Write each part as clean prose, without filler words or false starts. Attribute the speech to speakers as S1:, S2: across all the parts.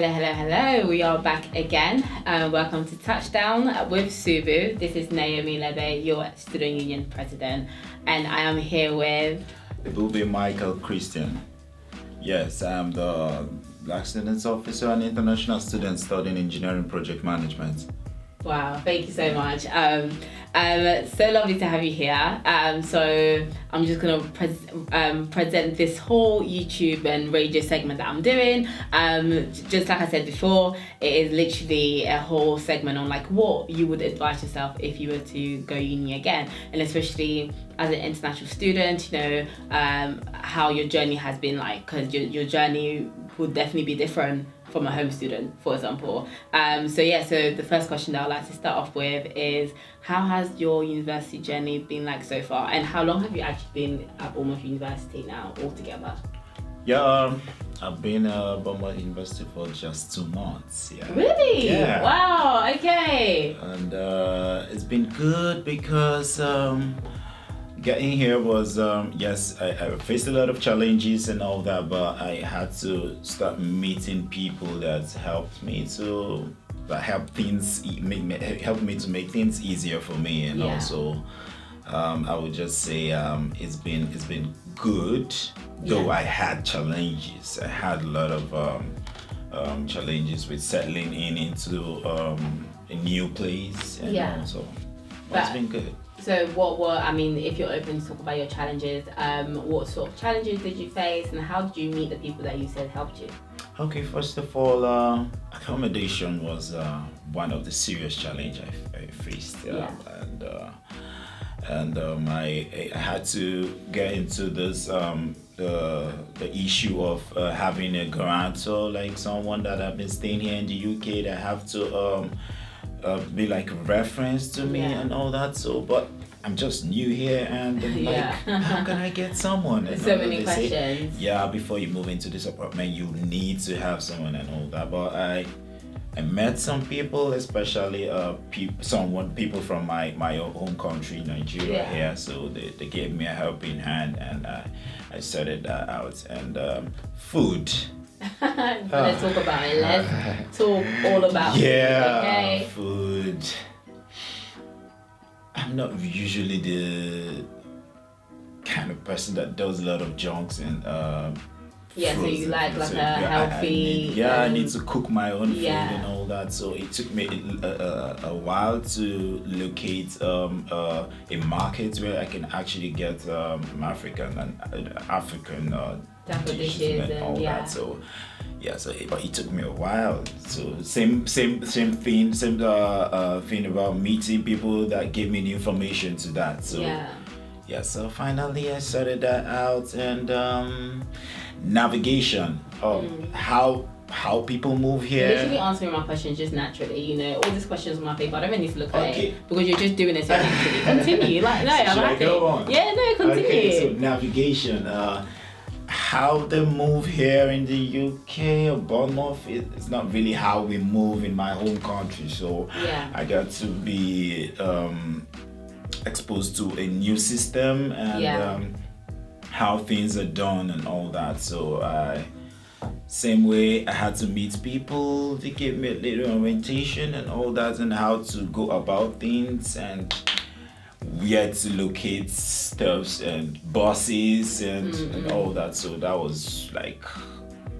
S1: Hello. We are back again. Welcome to Touchdown with Subu. This is Naomie Lebe, your Student Union President, and I am here with
S2: Ebube Michael Christian. Yes, I'm the Black Students Officer and International Student studying Engineering Project Management.
S1: Wow, thank you so much. So lovely to have you here. So I'm just gonna present this whole YouTube and radio segment that I'm doing. Just like I said before, it is literally a whole segment on like what you would advise yourself if you were to go uni again, and especially as an international student, you know, how your journey has been like, because your journey would definitely be different from a home student, for example. So the first question that I'd like to start off with is, how has your university journey been like so far, and how long have you actually been at Bournemouth University now altogether?
S2: I've been at Bournemouth University for just 2 months. Yeah.
S1: Really?
S2: Yeah.
S1: Wow, okay.
S2: And it's been good because getting here was, yes, I faced a lot of challenges and all that, but I had to start meeting people that helped me to help me to make things easier for me, and also I would just say it's been good, though I had challenges. I had a lot of challenges with settling into a new place, and also it's been good.
S1: So what were, if you're open to talk about your challenges, what sort of challenges did you face, and how did you meet the people that you said helped you?
S2: Okay, first of all, accommodation was one of the serious challenges I faced, and I had to get into this the issue of having a guarantor, like someone that I've been staying here in the UK that have to be like a reference to me and all that. So, but I'm just new here, and how can I get someone? And
S1: so many questions.
S2: Say, before you move into this apartment, you need to have someone and all that. But I met some people, especially people from my own country, Nigeria, here. So they gave me a helping hand, and I sorted that out. And food.
S1: Let's talk about it. Let's talk all about food, okay?
S2: Food. I'm not usually the kind of person that does a lot of junks and
S1: so you like a healthy.
S2: I need to cook my own food and all that. So it took me a while to locate a market where I can actually get African dishes and all that. So but it took me a while. So same thing about meeting people that gave me the information to that. So so finally I sorted that out. And navigation of how people move here.
S1: You're literally answering my questions just naturally, you know. All these questions on my paper, I don't even need to look at it because you're just doing it so naturally. Continue. I'm happy.
S2: I go on?
S1: Yeah, no, continue.
S2: Okay, so navigation. How they move here in the UK or Bournemouth, it's not really how we move in my home country. So I got to be exposed to a new system and how things are done and all that. So same way I had to meet people. They gave me a little orientation and all that, and how to go about things and where to locate stuffs and buses and all that. So that was like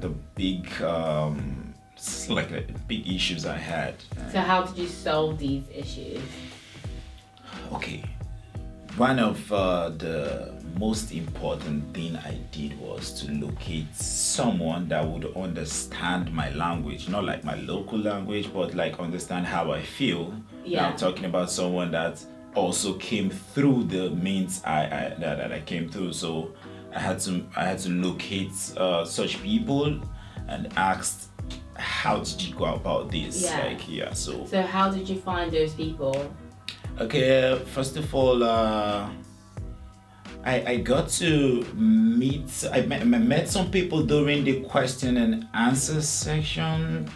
S2: the big big issues I had.
S1: So how did you solve these issues?
S2: Okay, one of the most important thing I did was to locate someone that would understand my language, not like my local language, but like understand how I feel. Now I'm talking about someone that also came through the means that I came through. So I had to locate such people and asked, how did you go about this?
S1: So how did you find those people?
S2: Okay, first of all, I got to meet, I met some people during the question and answer section,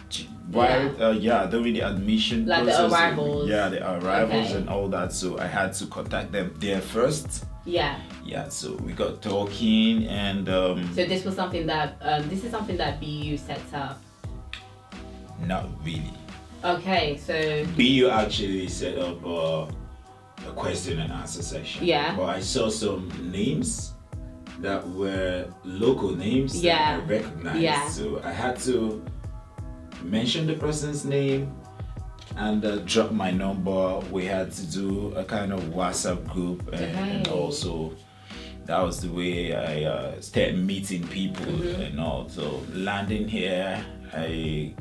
S2: during the admission
S1: process. Like the arrivals.
S2: The arrivals and all that. So I had to contact them there first.
S1: Yeah.
S2: Yeah, so we got talking, and
S1: so this was something that this is something that BU sets up.
S2: Not really.
S1: Okay, so
S2: BU actually set up a question and answer section.
S1: Yeah.
S2: But I saw some names that were local names that I recognized.
S1: Yeah.
S2: So I had to mention the person's name and drop my number. We had to do a kind of WhatsApp group, and also that was the way I started meeting people and all. So landing here, I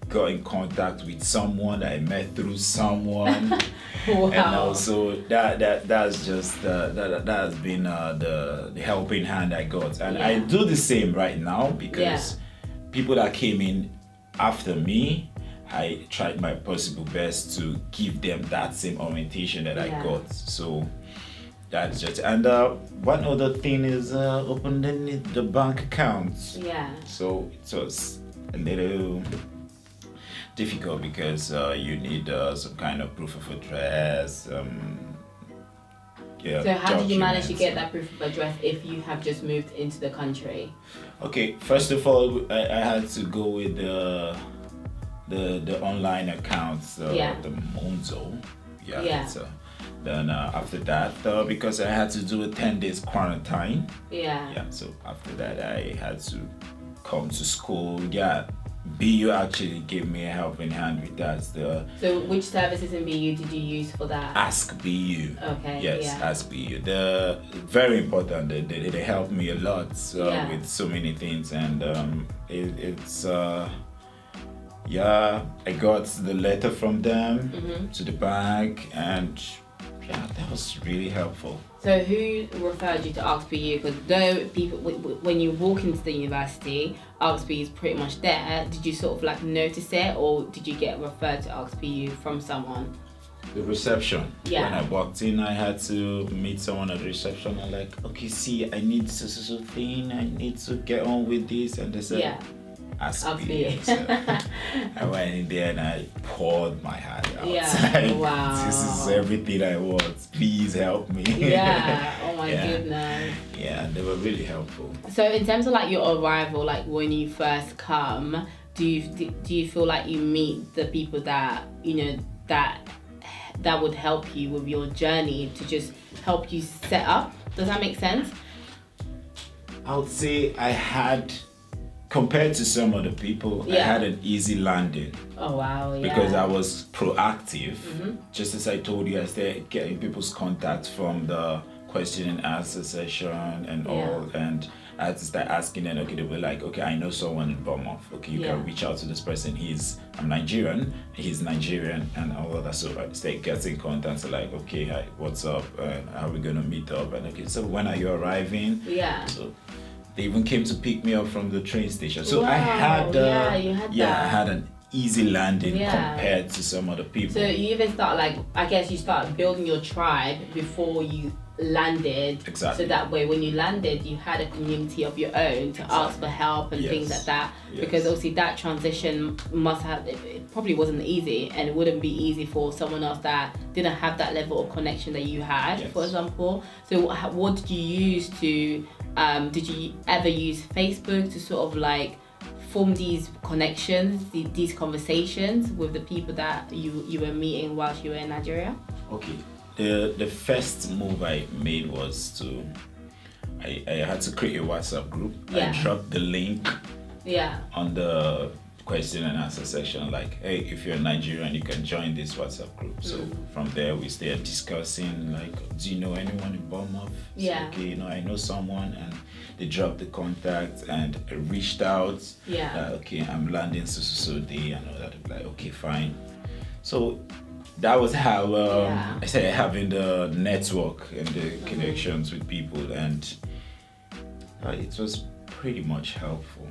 S2: got in contact with someone that I met through someone.
S1: Wow.
S2: And also that's just that has been the helping hand I got, and I do the same right now because people that came in after me, I tried my possible best to give them that same orientation that I got. So that's just, and one other thing is opening the bank accounts.
S1: Yeah.
S2: So it was a little difficult because you need some kind of proof of address.
S1: So how did you manage to get that proof of address if you have just moved into the country?
S2: Okay, first of all, I had to go with the online accounts, the Monzo. So then after that, because I had to do a 10 days quarantine. So after that, I had to come to school. BU actually gave me a helping hand with that. So
S1: which services in BU did you use for that?
S2: Ask BU.
S1: Okay.
S2: Yes, Ask BU. They're very important. They helped me a lot with so many things, and it's I got the letter from them to the bank, and that was really helpful.
S1: So who referred you to Ask BU? Because though people, when you walk into the university, Ask BU is pretty much there. Did you sort of like notice it, or did you get referred to Ask BU from someone?
S2: The reception.
S1: Yeah.
S2: When I walked in, I had to meet someone at the reception. I'm like, okay, see, I need this thing. I need to get on with this, and they said, Ask BU. So I went in there and I poured my heart out. Like,
S1: wow.
S2: This is everything I want. Please help me.
S1: Oh my goodness.
S2: Yeah, they were really helpful.
S1: So in terms of like your arrival, like when you first come, do you feel like you meet the people that that would help you with your journey to just help you set up? Does that make sense?
S2: I would say I had, compared to some other people, I had an easy landing.
S1: Oh wow,
S2: Because I was proactive. Just as I told you, I started getting people's contact from the question and answer session and all, and I had to start asking them. Okay, they were like, okay, I know someone in Bournemouth. Okay, you can reach out to this person. I'm Nigerian, he's Nigerian, and all of that. So I started getting contact. So like, okay, hi, what's up? How are we gonna meet up? And okay, so when are you arriving? So they even came to pick me up from the train station. So I had, I had an easy landing compared to some other people.
S1: So you even start building your tribe before you landed.
S2: Exactly.
S1: So that way, when you landed, you had a community of your own to ask for help and things like that. Because obviously that transition it probably wasn't easy, and it wouldn't be easy for someone else that didn't have that level of connection that you had, for example. So what did you use to, did you ever use Facebook to sort of like form these connections, these conversations with the people that you were meeting whilst you were in Nigeria?
S2: Okay. The first move I made was I had to create a WhatsApp group. I dropped the link on the question and answer section, like, hey, if you're Nigerian, you can join this WhatsApp group. So from there we started discussing, like, do you know anyone in Bournemouth? So, okay, I know someone, and they dropped the contact, and I reached out. Okay, I'm landing so day and all that. Like, okay, fine. So that was how I started having the network and the connections with people, and it was pretty much helpful.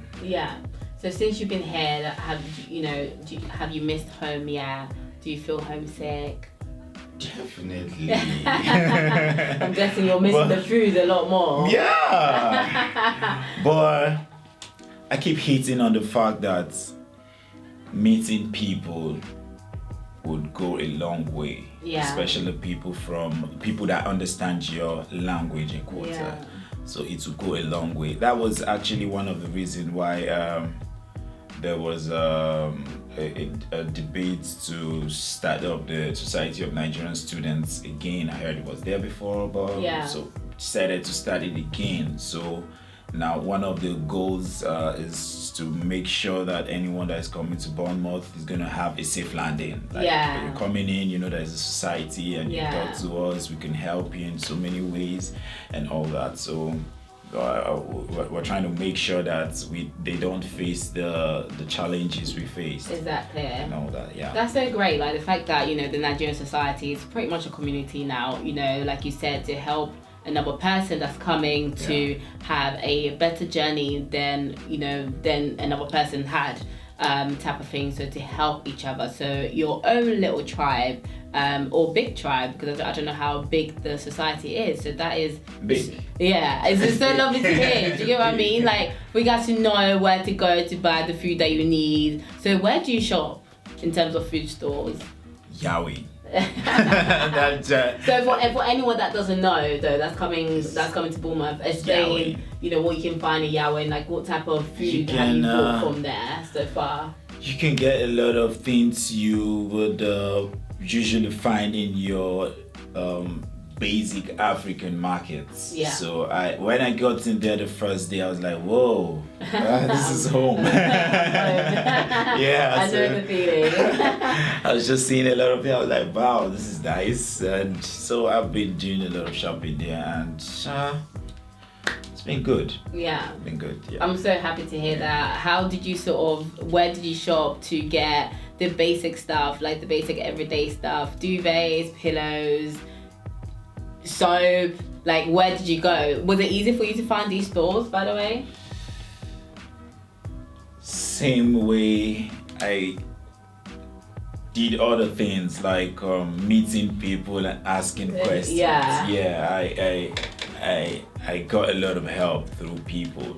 S1: So since you've been here, have you missed home yet? Do you feel homesick?
S2: Definitely.
S1: I'm guessing you're missing the food a lot more.
S2: But I keep hitting on the fact that meeting people would go a long way.
S1: Yeah.
S2: Especially people that understand your language in quota.
S1: Yeah.
S2: So it would go a long way. That was actually one of the reasons why there was a debate to start up the Society of Nigerian Students again. I heard it was there before, but so decided to start it again. So now one of the goals is to make sure that anyone that is coming to Bournemouth is going to have a safe landing. Like, you're coming in, there's a society and you talk to us, we can help you in so many ways and all that. So we're trying to make sure that they don't face the challenges we face.
S1: Exactly.
S2: And all that,
S1: That's so great. Like the fact that, the Nigerian society is pretty much a community now, like you said, to help another person that's coming to have a better journey than another person had, type of thing. So to help each other. So your own little tribe, or big tribe, because I don't know how big the society is. So that is
S2: big.
S1: Yeah, it's just so lovely to hear. Do you get what I mean? Like, we got to know where to go to buy the food that you need. So where do you shop in terms of food stores?
S2: Yahweh.
S1: So for anyone that doesn't know though, that's coming to Bournemouth, explain what you can find in Yahweh, and like what type of food have you bought from there so far?
S2: You can get a lot of things you would usually find in your basic African markets. So when I got in there the first day, I was like, whoa, this is home.
S1: I know the feeling.
S2: I was just seeing a lot of it. I was like, wow, this is nice. And so I've been doing a lot of shopping there, and it's been good.
S1: Yeah.
S2: Been good.
S1: I'm so happy to hear that. How did you where did you shop to get the basic stuff, like the basic everyday stuff, duvets, pillows, soap? Like, where did you go? Was it easy for you to find these stores, by the way?
S2: Same way I did other things, like meeting people and asking questions. I got a lot of help through people.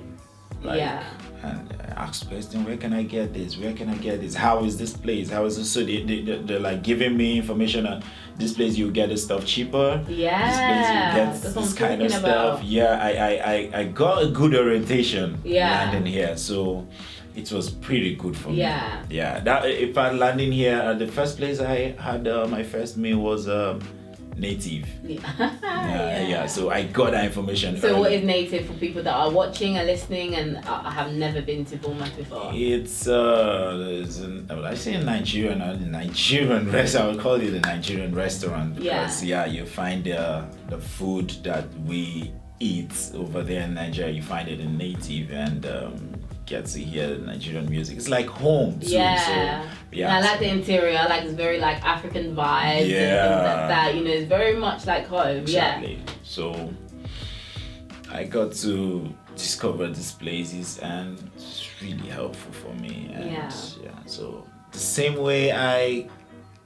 S2: And asked questions, where can I get this? Where can I get this? How is this place? How is this? So they're like giving me information on this place you get the stuff cheaper. This place you get this kind of stuff. I got a good orientation landing here. So it was pretty good for me. That if I landing here, the first place I had my first meal was Native. So I got that information.
S1: So what is Native for people that are watching and listening and have never been to Bournemouth before?
S2: It's I say Nigerian restaurant. I would call it a Nigerian restaurant because you find the food that we eat over there in Nigeria, you find it in Native, and get to hear Nigerian music. It's like home too. I like the interior. I like it's very like African vibes and things like that. It's very much like home. Exactly. So I got to discover these places, and it's really helpful for me. And so the same way I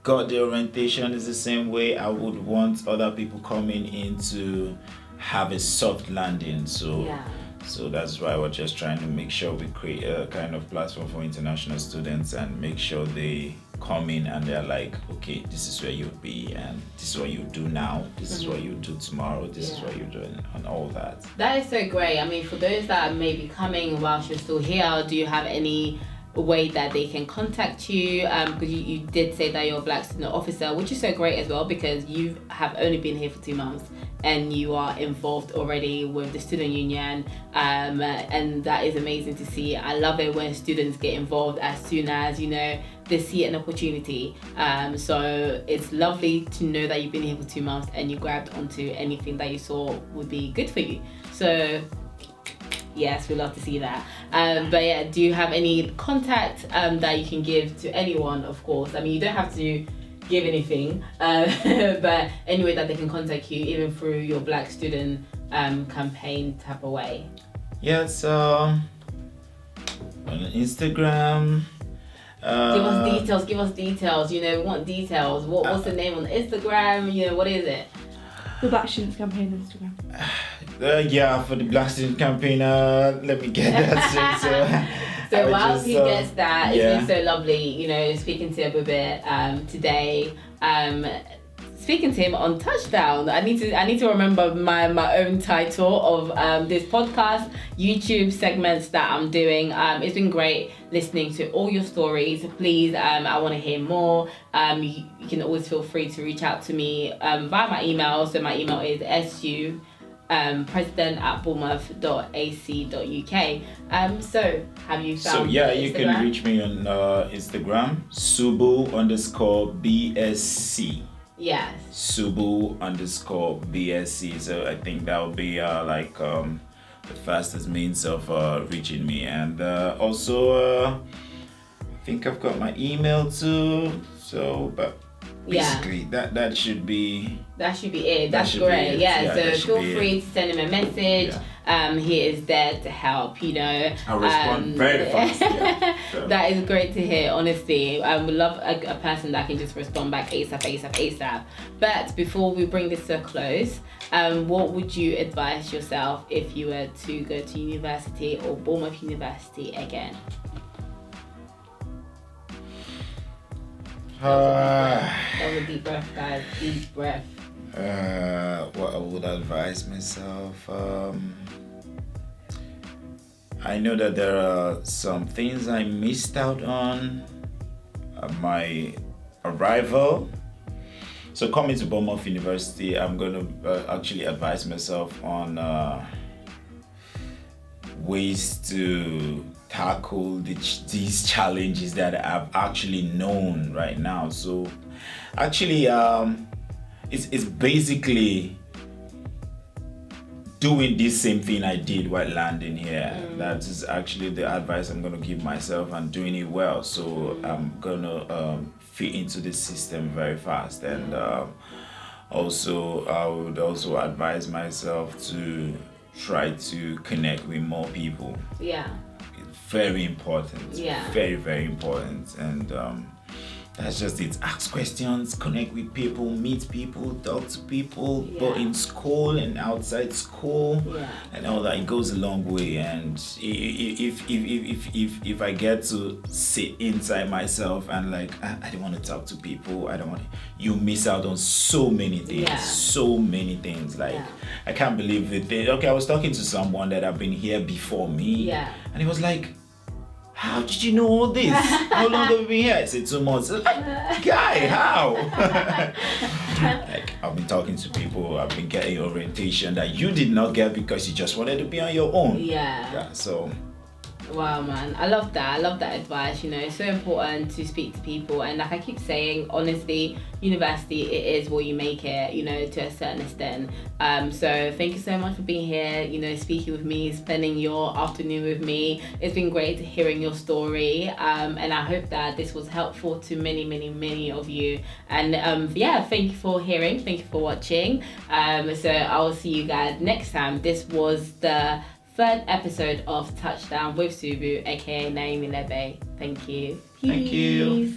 S2: got the orientation is the same way I would want other people coming in to have a soft landing. So that's why we're just trying to make sure we create a kind of platform for international students and make sure they come in and they're like, okay, this is where you'll be, and this is what you do now, this is what you do tomorrow, this is what you're doing, and all that. That is so great. I mean, for those that may be coming whilst you're still here, do you have any way that they can contact you? Because you did say that you're a Black Student Officer, which is so great as well, because you have only been here for 2 months and you are involved already with the student union, and that is amazing to see. I love it when students get involved as soon as they see an opportunity. So it's lovely to know that you've been here for 2 months and you grabbed onto anything that you saw would be good for you. So yes, we love to see that. But do you have any contact that you can give to anyone? Of course, I mean, you don't have to give anything, but any way that they can contact you, even through your Black Student campaign type of way. On Instagram. Give us details. We want details. What's the name on Instagram? What is it?
S3: The Black Students Campaign on Instagram.
S2: For the Black Student Campaign, let me get that straight.
S1: So while he gets that, it's been so lovely, speaking to Ebube today. Speaking to him on Touchdown. I need to remember my own title of this podcast, YouTube segments that I'm doing. It's been great listening to all your stories. Please, I want to hear more. You can always feel free to reach out to me via my email. So my email is SU President at Bournemouth.ac.uk. So have you found?
S2: So you can reach me on Instagram, Subu_BSC.
S1: Yes.
S2: Subu_BSC. So I think that will be the fastest means of reaching me. And also, I think I've got my email too. So, but basically, that should be.
S1: That should be it. That's great. So feel free to send him a message. He is there to help.
S2: I'll respond very fast.
S1: That is great to hear. Honestly, I would love a person that can just respond back ASAP. But before we bring this to a close, what would you advise yourself if you were to go to university or Bournemouth University again? That was a deep breath, guys. Deep breath.
S2: What I would advise myself, I know that there are some things I missed out on at my arrival. So coming to Bournemouth University, I'm going to actually advise myself on ways to tackle these challenges that I've actually known right now. So actually, it's basically doing this same thing I did while landing here. That is actually the advice I'm going to give myself, and doing it well. So I'm going to fit into the system very fast. And also, I would also advise myself to try to connect with more people. It's very important. Very, very important. And that's just it. Ask questions, connect with people, meet people, talk to people, both in school and outside school, and all that. It goes a long way. And if I get to sit inside myself and I don't want to talk to people, you miss out on so many things. I can't believe it. Okay, I was talking to someone that have been here before me, and he was like, how did you know all this? How long have you been here? I said 2 months. Guy, how? I've been talking to people, I've been getting orientation that you did not get because you just wanted to be on your own. So.
S1: Wow, man. I love that advice. It's so important to speak to people. And like I keep saying, honestly, university, it is what you make it, to a certain extent. So thank you so much for being here, speaking with me, spending your afternoon with me. It's been great hearing your story. And I hope that this was helpful to many, many, many of you. And thank you for hearing. Thank you for watching. So I will see you guys next time. This was the 3rd episode of Touchdown with Subu, aka Naomie Lebe. Thank you.
S2: Thank you.